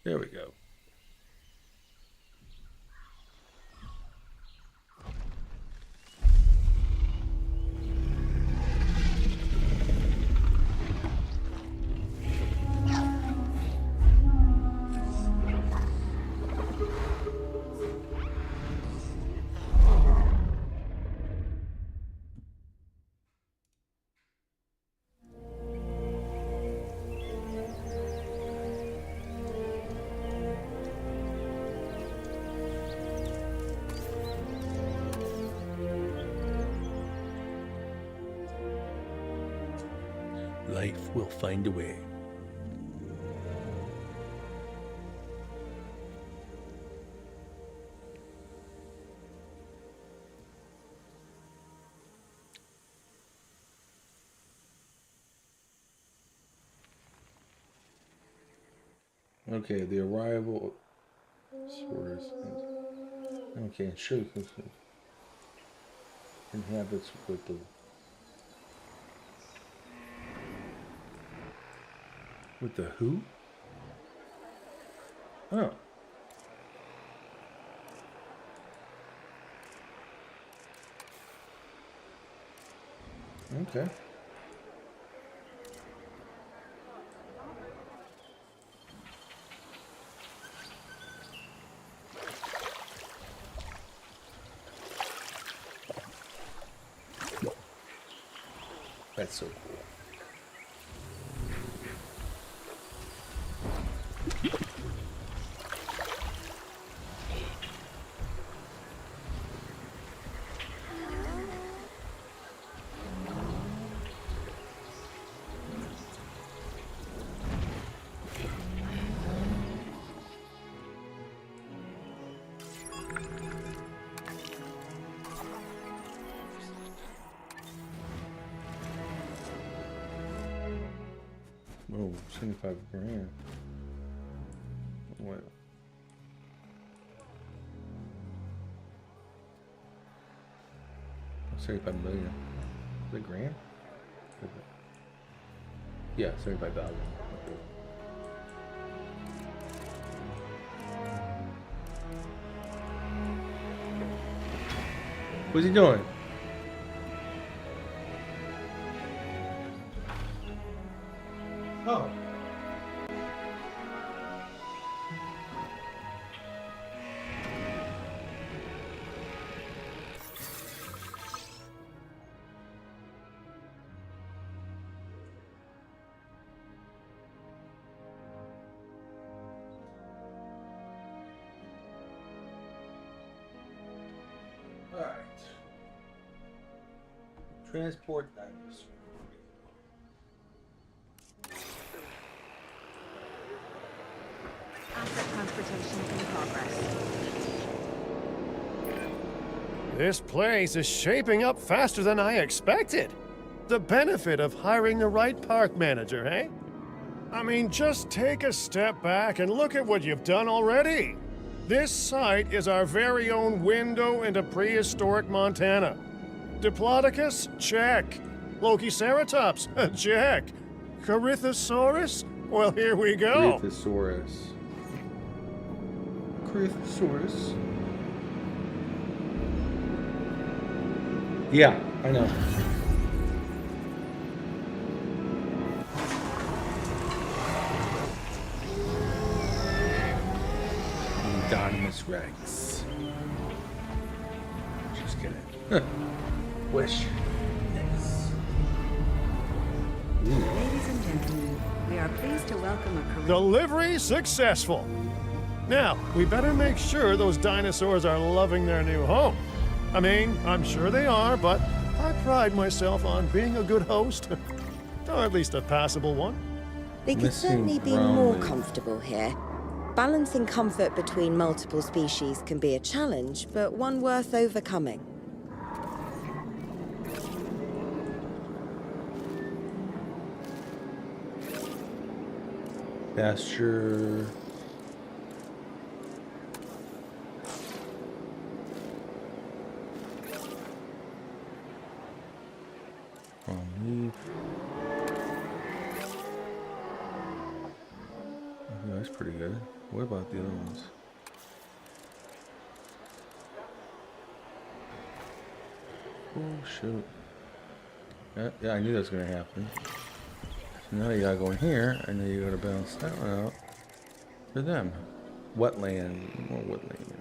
There we go. Life will find a way. Okay, the arrival source. Okay, sure. Inhabits with the who? Oh. Okay. That's so cool. Oh, 75 grand. What? Oh, 75 million. Is it grand? Is it? Yeah, 75,000. Okay. What's he doing? Oh. All right. Transport dinosaur. Asset transportation in progress. This place is shaping up faster than I expected. The benefit of hiring the right park manager, eh? I mean, just take a step back and look at what you've done already. This site is our very own window into prehistoric Montana. Diplodocus? Check. Lokiceratops? Check. Corythosaurus? Well, here we go. Corythosaurus. Corythosaurus. Yeah, I know. Indominus Rex. Just kidding. Wish. Yes. Ladies and gentlemen, we are pleased to welcome a career. Delivery successful. Now, we better make sure those dinosaurs are loving their new home. I mean, I'm sure they are, but I pride myself on being a good host. Or at least a passable one. They could Missing certainly be more Bromley. comfortable here. Balancing comfort between multiple species can be a challenge, but one worth overcoming. Pasture. Leaf. Oh, that's pretty good. What about the other ones? Oh, shoot. Yeah, I knew that was going to happen. So now you gotta go in here, and then you gotta balance that one out for them. Wetland, more wetland.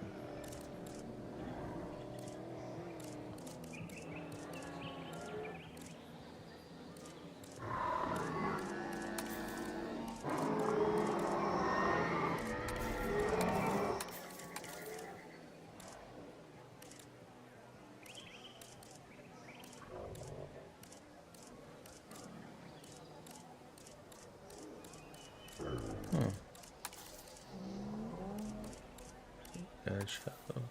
Huh. Bad shadow.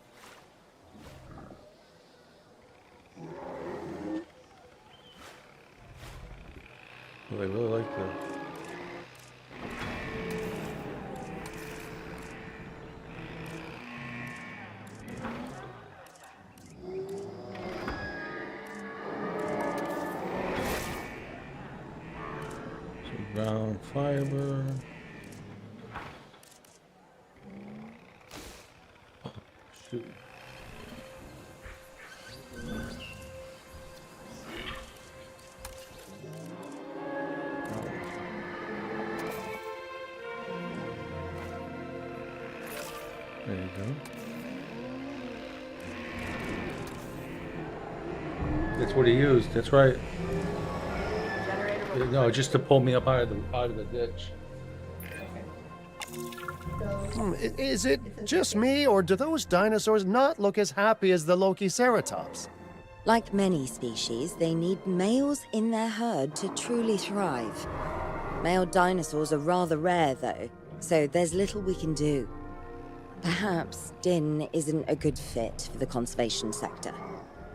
Well, I really like the... Some brown fiber. Shoot. There you go. That's what he used. That's right. No, just to pull me up out of the ditch. Is it just me, or do those dinosaurs not look as happy as the Lokiceratops? Like many species, they need males in their herd to truly thrive. Male dinosaurs are rather rare, though, so there's little we can do. Perhaps Din isn't a good fit for the conservation sector.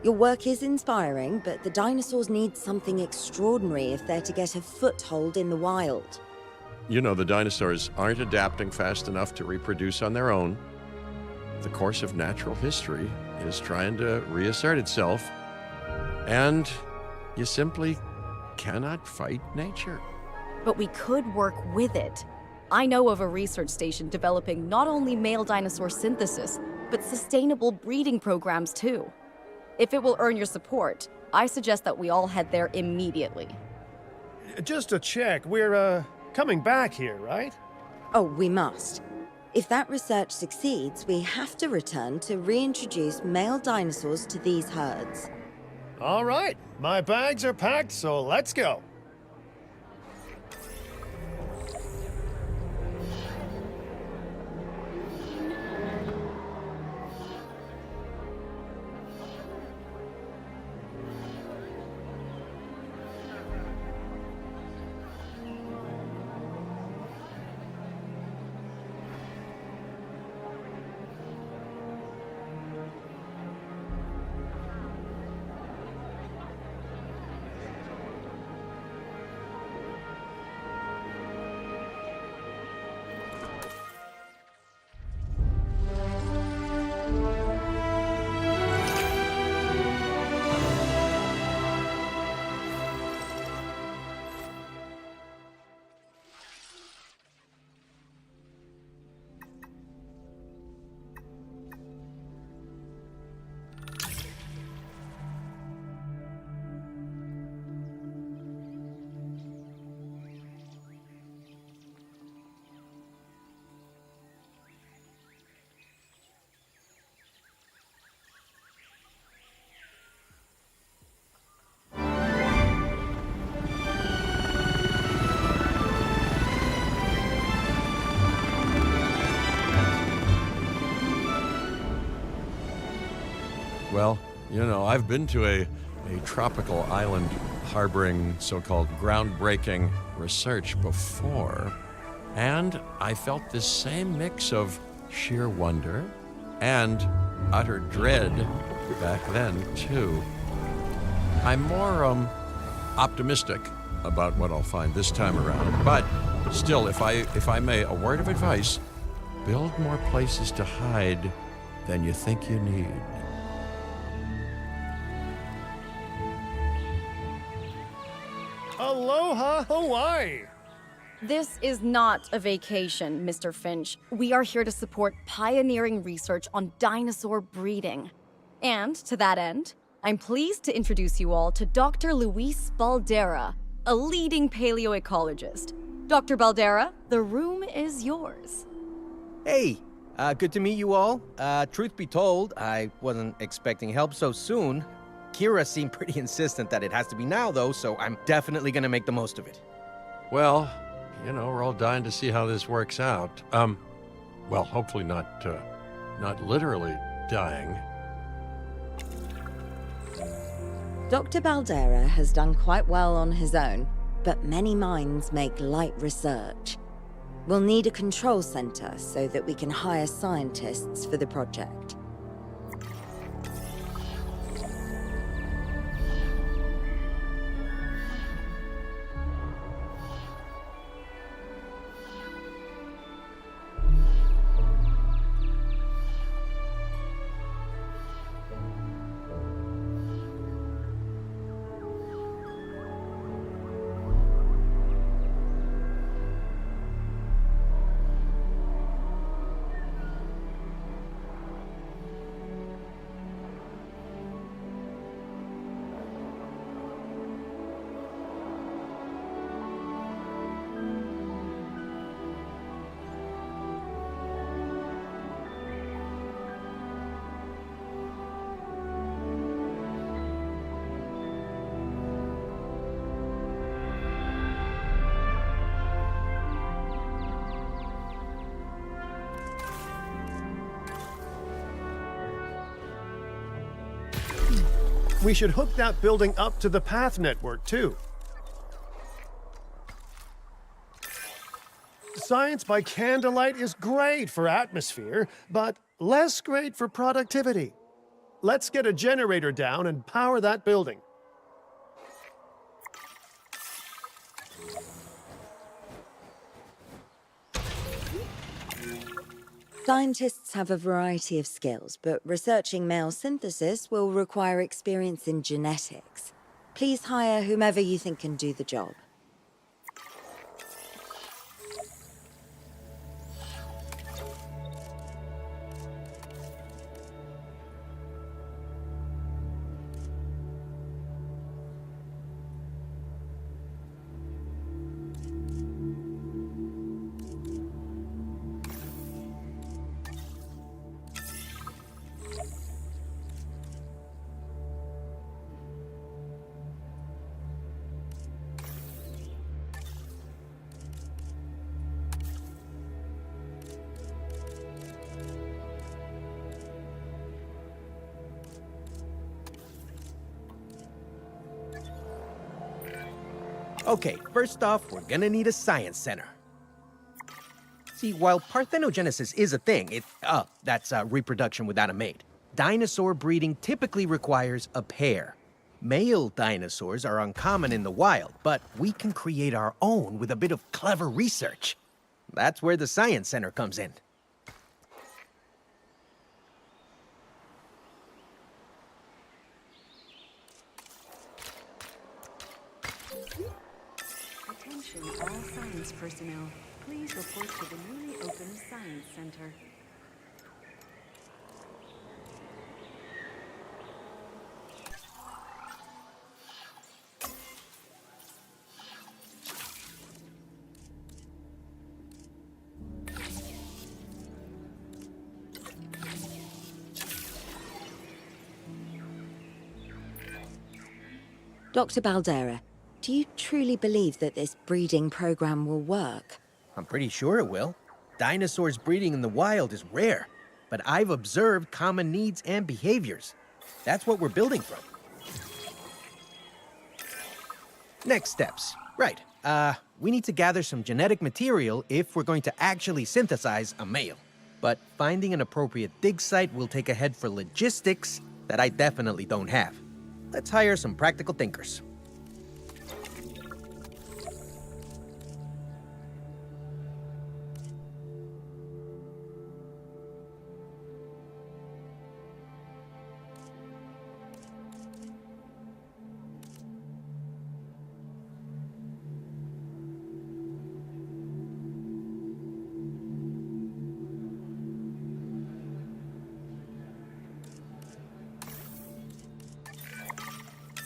Your work is inspiring, but the dinosaurs need something extraordinary if they're to get a foothold in the wild. You know, the dinosaurs aren't adapting fast enough to reproduce on their own. The course of natural history is trying to reassert itself, and you simply cannot fight nature. But we could work with it. I know of a research station developing not only male dinosaur synthesis, but sustainable breeding programs too. If it will earn your support, I suggest that we all head there immediately. Just to check, we're, coming back here, right? Oh, we must. If that research succeeds, we have to return to reintroduce male dinosaurs to these herds. All right, my bags are packed, so let's go. Well, you know, I've been to a tropical island harboring so-called groundbreaking research before, and I felt this same mix of sheer wonder and utter dread back then, too. I'm more, optimistic about what I'll find this time around, but still, if I may, a word of advice: build more places to hide than you think you need. Aloha, Hawaii! This is not a vacation, Mr. Finch. We are here to support pioneering research on dinosaur breeding. And to that end, I'm pleased to introduce you all to Dr. Luis Baldera, a leading paleoecologist. Dr. Baldera, the room is yours. Hey, good to meet you all. Truth be told, I wasn't expecting help so soon. Kira seemed pretty insistent that it has to be now, though, so I'm definitely gonna make the most of it. Well, you know, we're all dying to see how this works out. Well, hopefully not literally dying. Dr. Baldera has done quite well on his own, but many minds make light research. We'll need a control center so that we can hire scientists for the project. We should hook that building up to the path network, too. Science by candlelight is great for atmosphere, but less great for productivity. Let's get a generator down and power that building. Scientists have a variety of skills, but researching male synthesis will require experience in genetics. Please hire whomever you think can do the job. Okay, first off, we're gonna need a science center. See, while parthenogenesis is a thing, that's reproduction without a mate. Dinosaur breeding typically requires a pair. Male dinosaurs are uncommon in the wild, but we can create our own with a bit of clever research. That's where the science center comes in. Attention all science personnel. Please report to the newly opened Science Center. Dr. Baldera, do you truly believe that this breeding program will work? I'm pretty sure it will. Dinosaurs breeding in the wild is rare, but I've observed common needs and behaviors. That's what we're building from. Next steps. Right. We need to gather some genetic material if we're going to actually synthesize a male. But finding an appropriate dig site will take a head for logistics that I definitely don't have. Let's hire some practical thinkers.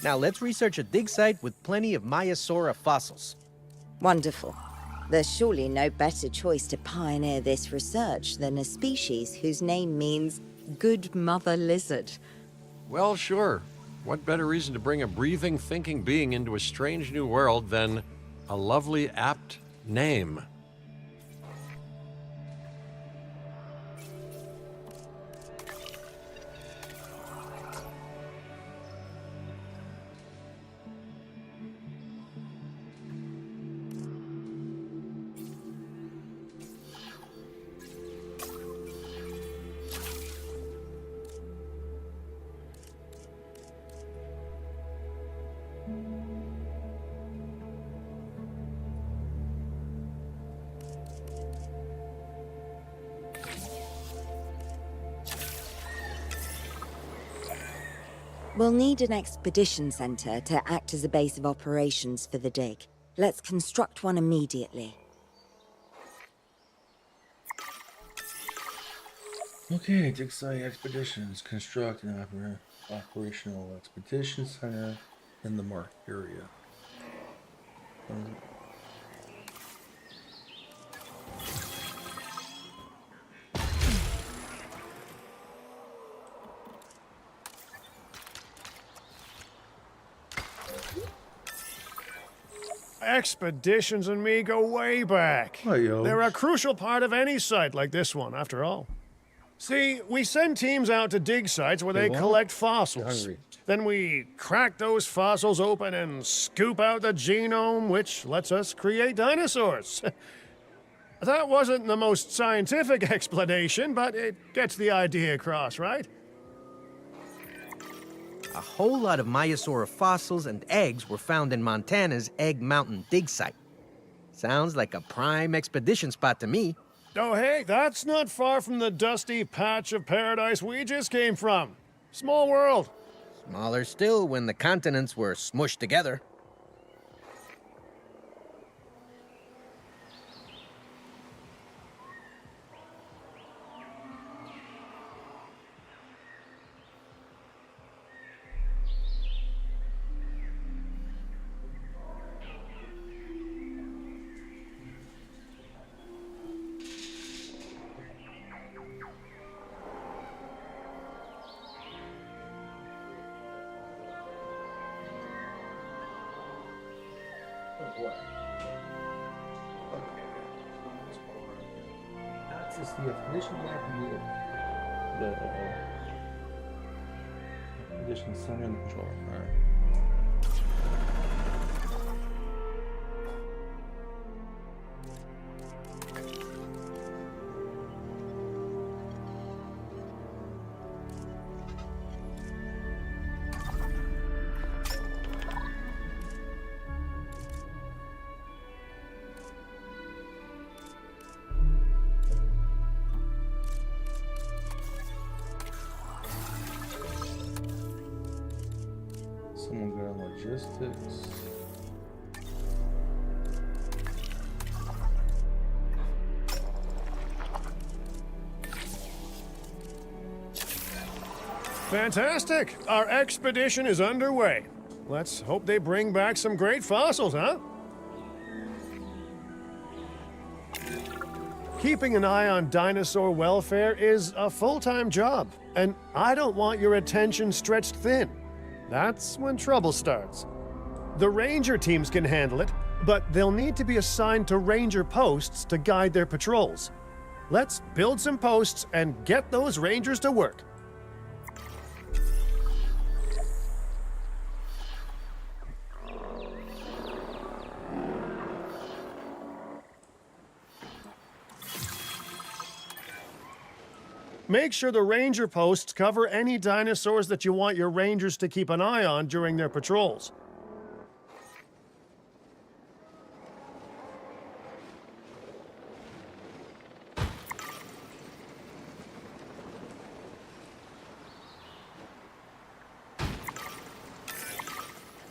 Now let's research a dig site with plenty of Maiasaura fossils. Wonderful. There's surely no better choice to pioneer this research than a species whose name means good mother lizard. Well, sure. What better reason to bring a breathing, thinking being into a strange new world than a lovely, apt name? We'll need an expedition center to act as a base of operations for the dig. Let's construct one immediately. Okay, dig site expeditions. Construct an operational expedition center in the marked area. Expeditions and me go way back. Hi, yo. They're a crucial part of any site like this one, after all. See, we send teams out to dig sites where they what? collect You're fossils. hungry. Then we crack those fossils open and scoop out the genome, which lets us create dinosaurs. That wasn't the most scientific explanation, but it gets the idea across, right? A whole lot of Maiasaura fossils and eggs were found in Montana's Egg Mountain dig site. Sounds like a prime expedition spot to me. Oh, hey, that's not far from the dusty patch of paradise we just came from. Small world. Smaller still when the continents were smushed together. Access the expedition map needed. The expedition center and the control. Alright. Someone good on logistics. Fantastic! Our expedition is underway. Let's hope they bring back some great fossils, huh? Keeping an eye on dinosaur welfare is a full-time job, and I don't want your attention stretched thin. That's when trouble starts. The ranger teams can handle it, but they'll need to be assigned to ranger posts to guide their patrols. Let's build some posts and get those rangers to work. Make sure the ranger posts cover any dinosaurs that you want your rangers to keep an eye on during their patrols.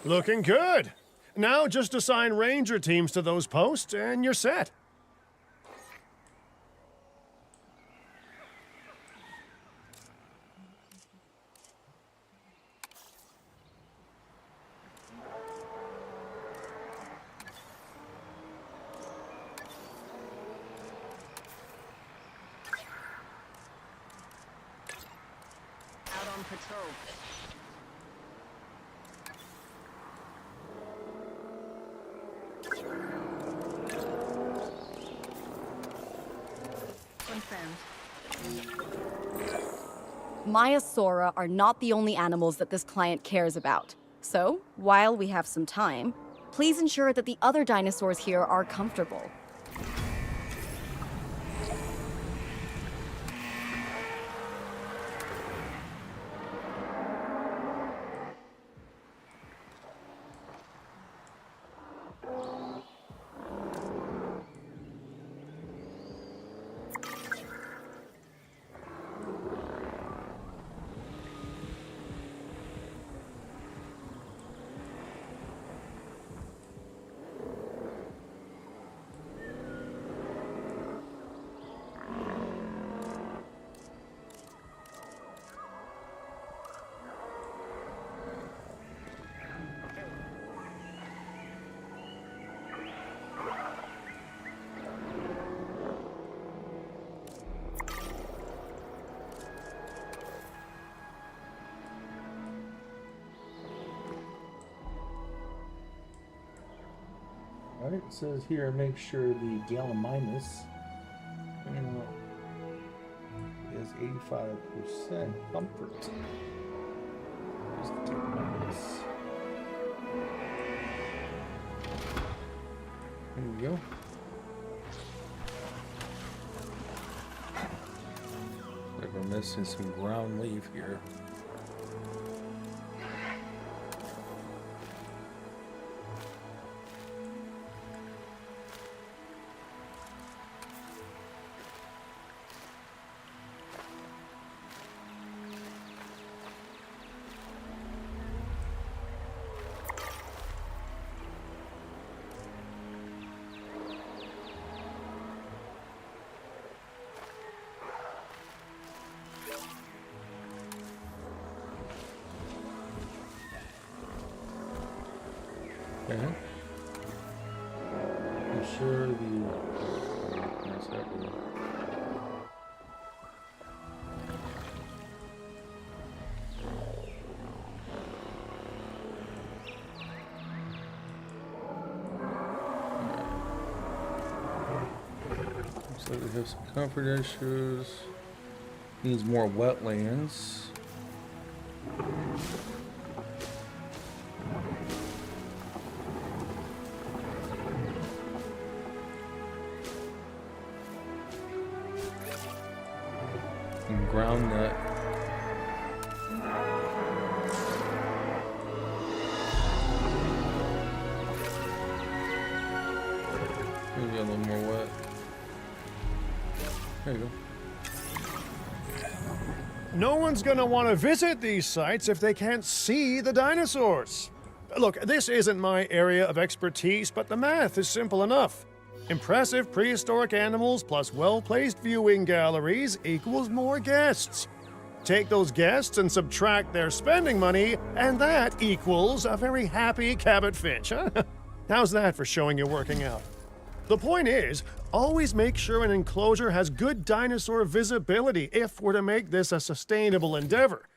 Looking good. Now just assign ranger teams to those posts and you're set. control. Confirmed. Maiasaura are not the only animals that this client cares about. So, while we have some time, please ensure that the other dinosaurs here are comfortable. Right, it says here, make sure the Gallimimus is 85% comfort. Just Gallimimus. There we go. Like we're missing some ground leaf here. Okay. I'm sure that's that one. Looks like we have some comfort issues. Needs more wetlands. And ground nut. Maybe a little more wet. There you go. No one's gonna want to visit these sites if they can't see the dinosaurs. Look, this isn't my area of expertise, but the math is simple enough. Impressive prehistoric animals plus well-placed viewing galleries equals more guests. Take those guests and subtract their spending money, and that equals a very happy Cabot Finch, huh? How's that for showing you're working out? The point is, always make sure an enclosure has good dinosaur visibility if we're to make this a sustainable endeavor.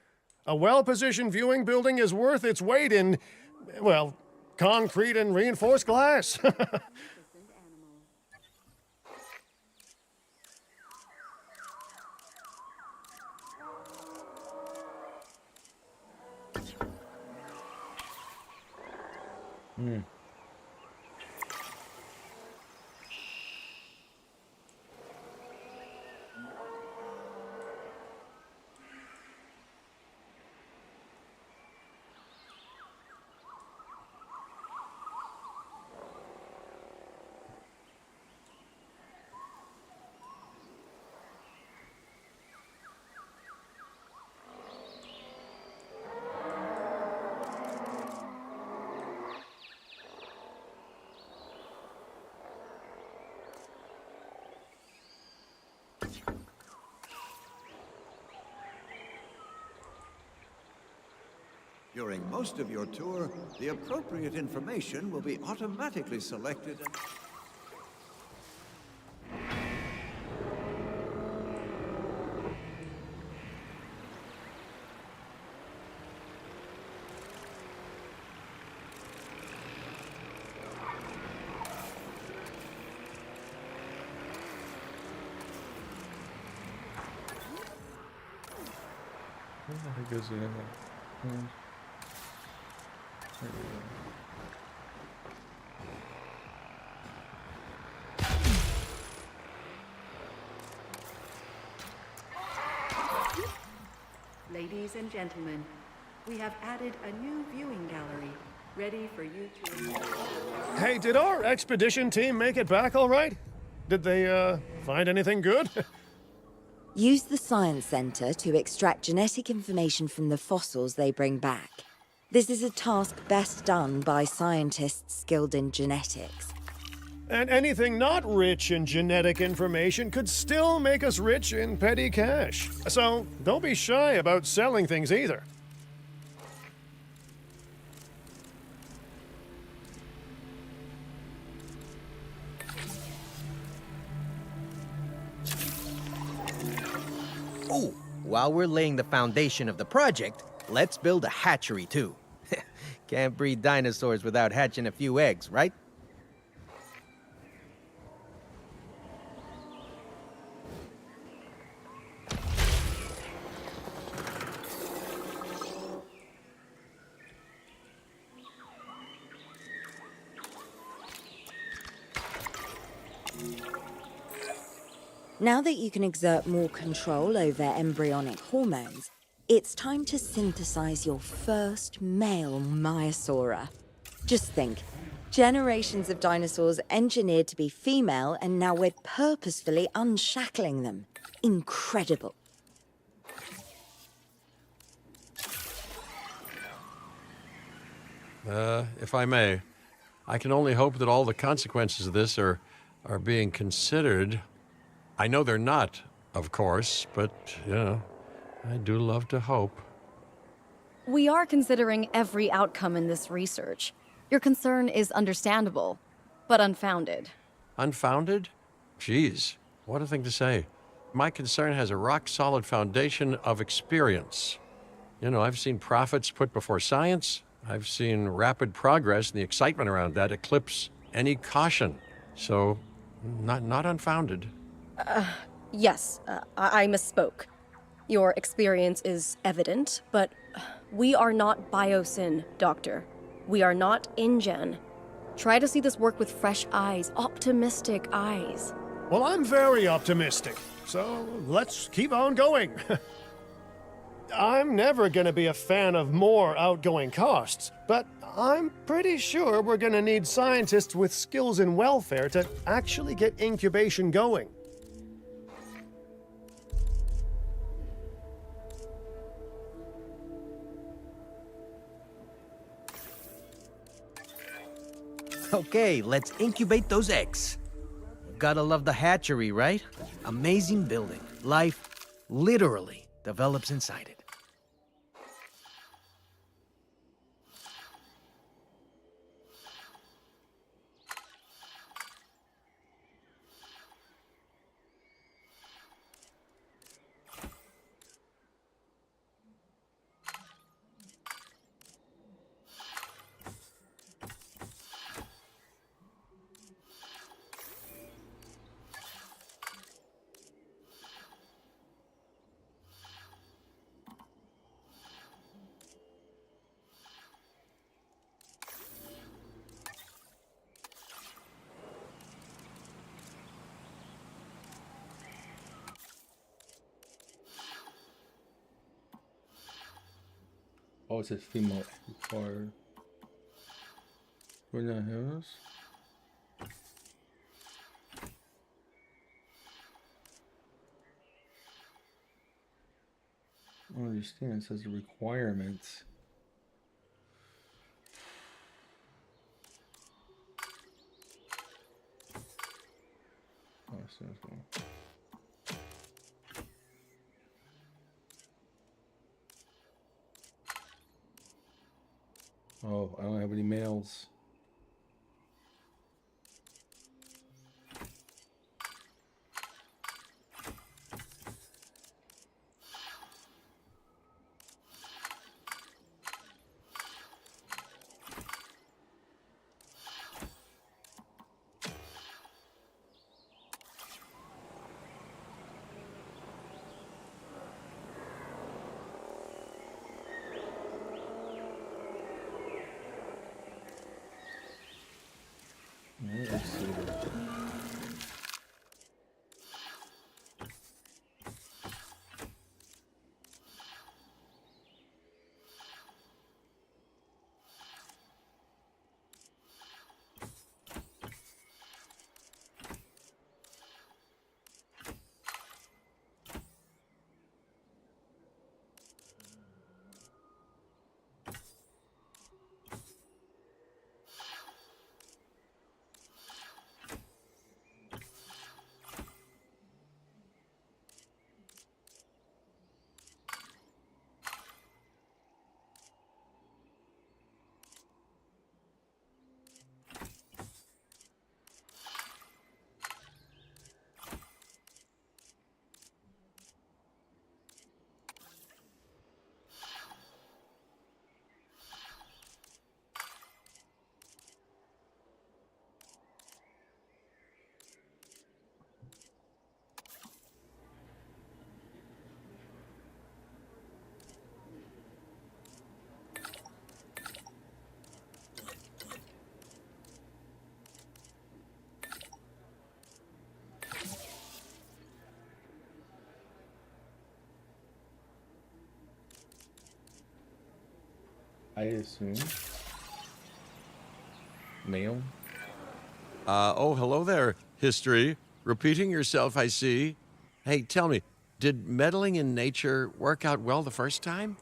A well-positioned viewing building is worth its weight in, well, concrete and reinforced glass. During most of your tour, the appropriate information will be automatically selected. Because we have that. There we go. Ladies and gentlemen, we have added a new viewing gallery, ready for you to... Hey, did our expedition team make it back all right? Did they, find anything good? Use the Science Center to extract genetic information from the fossils they bring back. This is a task best done by scientists skilled in genetics. And anything not rich in genetic information could still make us rich in petty cash. So don't be shy about selling things either. Oh, while we're laying the foundation of the project, let's build a hatchery too. Can't breed dinosaurs without hatching a few eggs, right? Now that you can exert more control over embryonic hormones, it's time to synthesize your first male Maiasaura. Just think, generations of dinosaurs engineered to be female, and now we're purposefully unshackling them. Incredible. If I may, I can only hope that all the consequences of this are being considered. I know they're not, of course, but, you know, I do love to hope. We are considering every outcome in this research. Your concern is understandable, but unfounded. Unfounded? Geez, what a thing to say. My concern has a rock-solid foundation of experience. You know, I've seen profits put before science. I've seen rapid progress, and the excitement around that eclipse any caution. So, not unfounded. Yes, I misspoke. Your experience is evident, but we are not Biosyn, Doctor. We are not InGen. Try to see this work with fresh eyes, optimistic eyes. Well, I'm very optimistic, so let's keep on going. I'm never gonna be a fan of more outgoing costs, but I'm pretty sure we're gonna need scientists with skills in welfare to actually get incubation going. Okay, let's incubate those eggs. Gotta love the hatchery, right? Amazing building. Life literally develops inside it. Oh, it says female required. We're not heroes. I don't understand. It says the requirements. Oh, it says one. Oh, I don't have any males. I assume. Male. Oh, hello there, history. Repeating yourself, I see. Hey, tell me, did meddling in nature work out well the first time?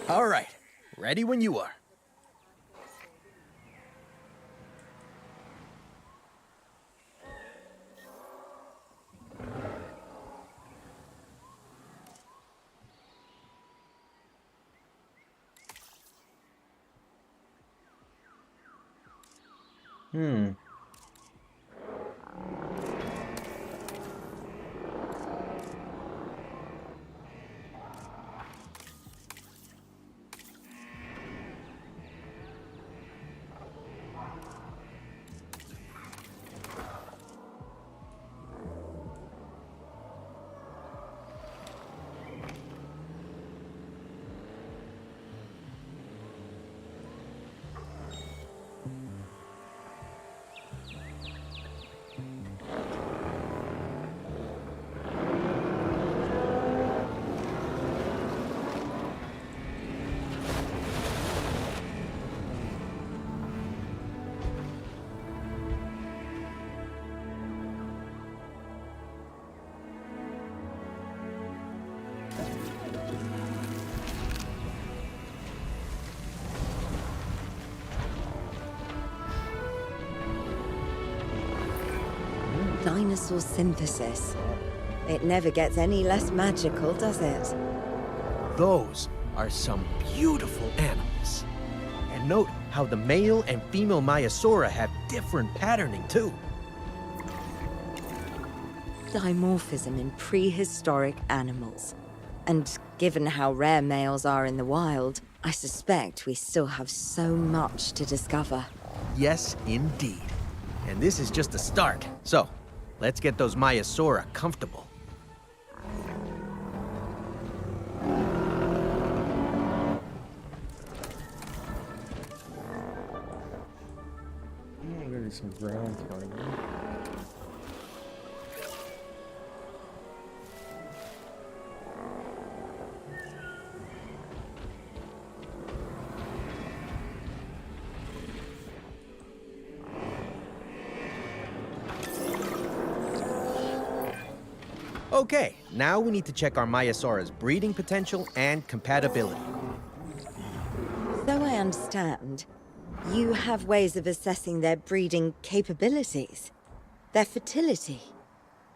All right, ready when you are. Dinosaur synthesis. It never gets any less magical, does it? Those are some beautiful animals. And note how the male and female Maiasaura have different patterning too. Dimorphism in prehistoric animals. And given how rare males are in the wild, I suspect we still have so much to discover. Yes, indeed. And this is just the start. So, let's get those Maiasaura comfortable. I'm gonna need some ground fiber. Okay, now we need to check our Maiasaura's breeding potential and compatibility. So I understand, you have ways of assessing their breeding capabilities, their fertility.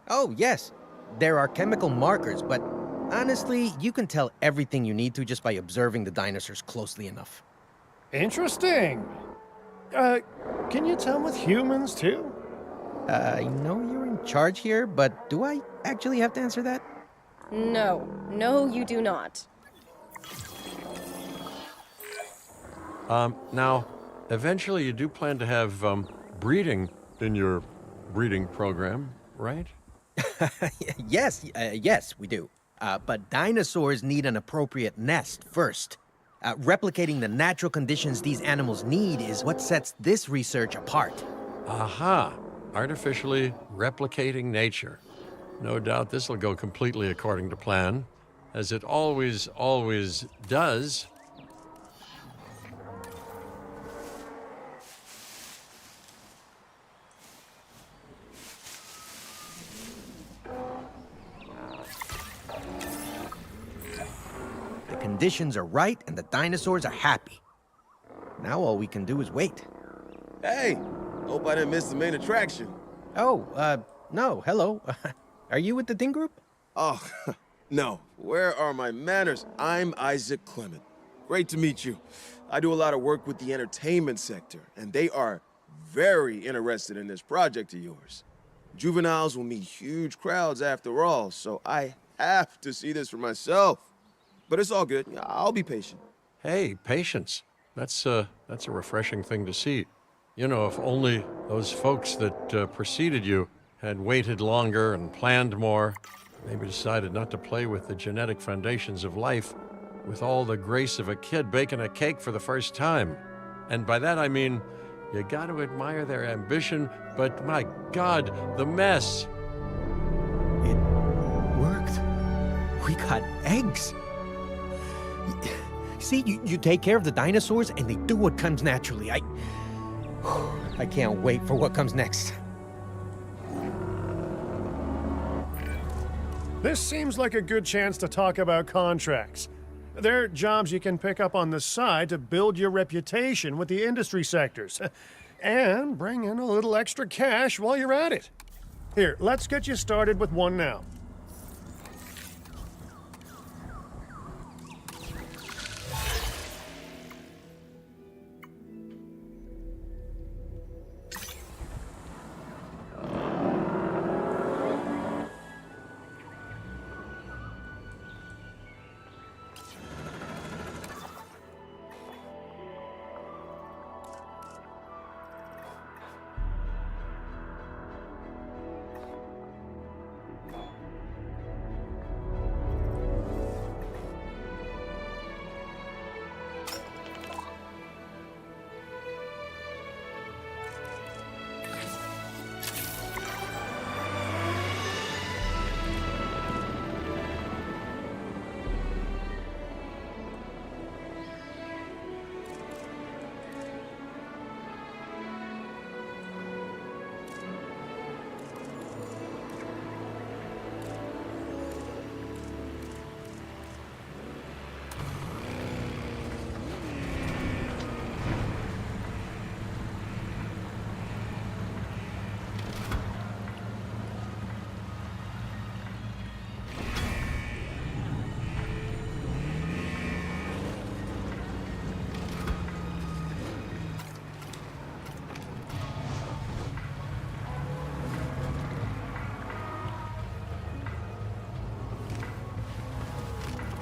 Oh, yes. There are chemical markers, but honestly, you can tell everything you need to just by observing the dinosaurs closely enough. Interesting. Can you tell with humans too? I know you're in charge here, but do I actually have to answer that? No, you do not. Now, eventually you do plan to have breeding in your breeding program, right? Yes, we do. But dinosaurs need an appropriate nest first. Replicating the natural conditions these animals need is what sets this research apart. Aha! Artificially replicating nature. No doubt this will go completely according to plan, as it always does. The conditions are right and the dinosaurs are happy. Now all we can do is wait. Hey, hope I didn't miss the main attraction. Oh, no, hello. Are you with the Ding Group? Oh, no. Where are my manners? I'm Isaac Clement. Great to meet you. I do a lot of work with the entertainment sector, and they are very interested in this project of yours. Juveniles will meet huge crowds after all, so I have to see this for myself. But it's all good. I'll be patient. Hey, patience. That's a refreshing thing to see. You know, if only those folks that preceded you had waited longer and planned more, maybe decided not to play with the genetic foundations of life, with all the grace of a kid baking a cake for the first time. And by that I mean, you got to admire their ambition, but my God, the mess. It worked. We got eggs. See, you take care of the dinosaurs and they do what comes naturally. I can't wait for what comes next. This seems like a good chance to talk about contracts. They're jobs you can pick up on the side to build your reputation with the industry sectors. And bring in a little extra cash while you're at it. Here, let's get you started with one now.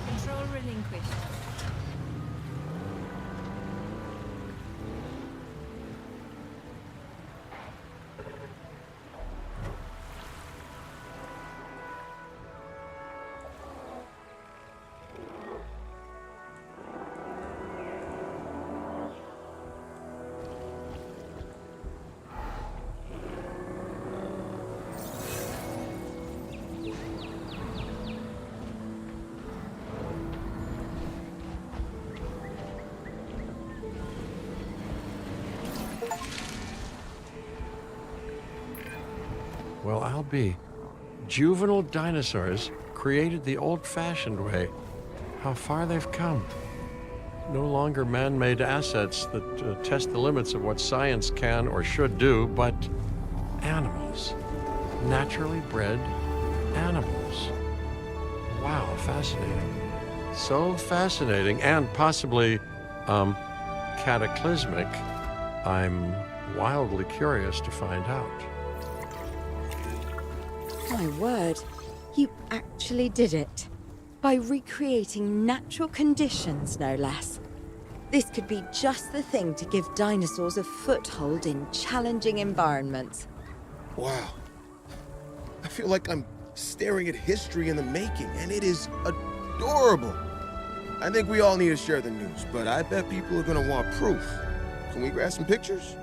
Control relinquished. Well, I'll be. Juvenile dinosaurs created the old-fashioned way. How far they've come. No longer man-made assets that test the limits of what science can or should do, but animals. Naturally bred animals. Wow, fascinating. So fascinating and possibly, cataclysmic. I'm wildly curious to find out. My word, you actually did it. By recreating natural conditions, no less. This could be just the thing to give dinosaurs a foothold in challenging environments. Wow. I feel like I'm staring at history in the making, and it is adorable. I think we all need to share the news, but I bet people are gonna want proof. Can we grab some pictures?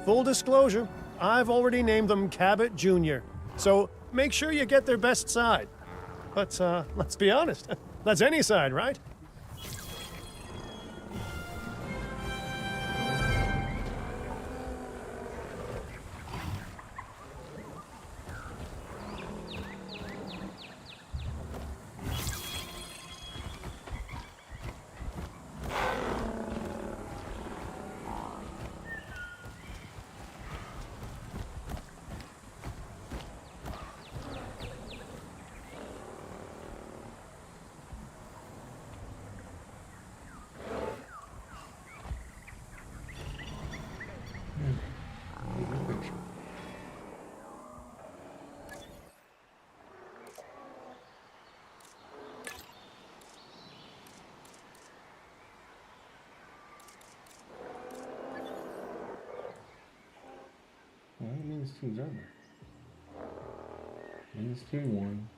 Full disclosure, I've already named them Cabot Jr., so make sure you get their best side. But let's be honest, that's any side, right? Well, that means team's over. Means team won.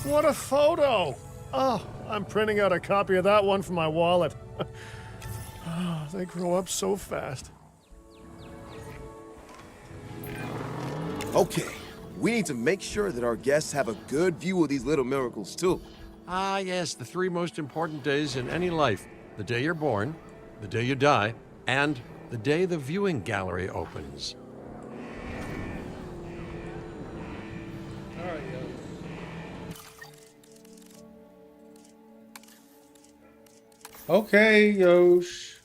What a photo! Oh, I'm printing out a copy of that one for my wallet. Oh, they grow up so fast. Okay, we need to make sure that our guests have a good view of these little miracles, too. Ah, yes, the three most important days in any life: the day you're born, the day you die, and the day the viewing gallery opens. Okay, Yosh.